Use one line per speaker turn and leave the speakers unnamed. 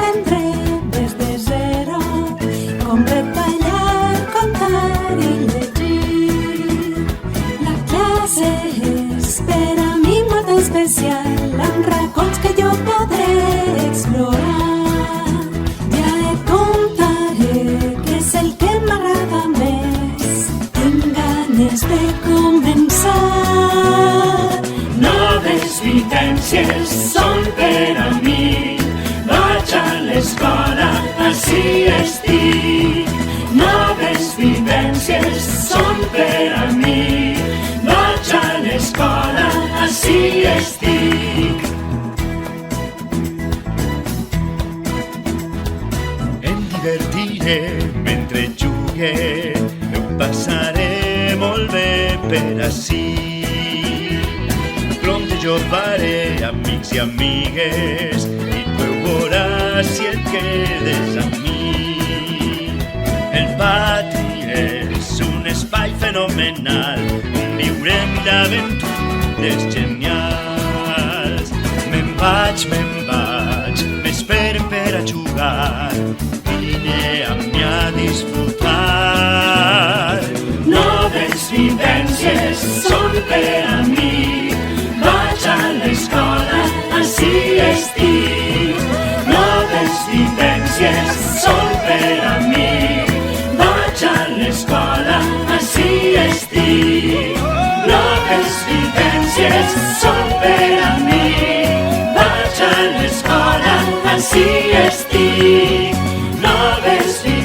aprendré des de zero com retallar, comptar i llegir. La classe és per a mi molt especial, amb racons que jo podré explorar. Ja et contaré què és el que m'agrada més. Tinc ganes de començar.
Noves vivències són per a mi. Vaig a l'escola, així estic. Noves vivències són per a mi. Vaig a l'escola, així estic. Em divertiré mentre jugue, ho passaré molt bé per ací. Prompte jo faré amics i amigues i tu ho veuràs si et quedes amb mi. El pati és un espai fenomenal on viurem d'aventures genials. Me'n vaig, m'esperen per a jugar. Vine amb mi a disfrutar. Noves vivències són per a mi. Vaig a l'escola, així estic. Noves vivències són per a mi. Vaig a l'escola, així estic. Noves vivències són per a mi. Vaig a l'escola, així estic. Noves vivències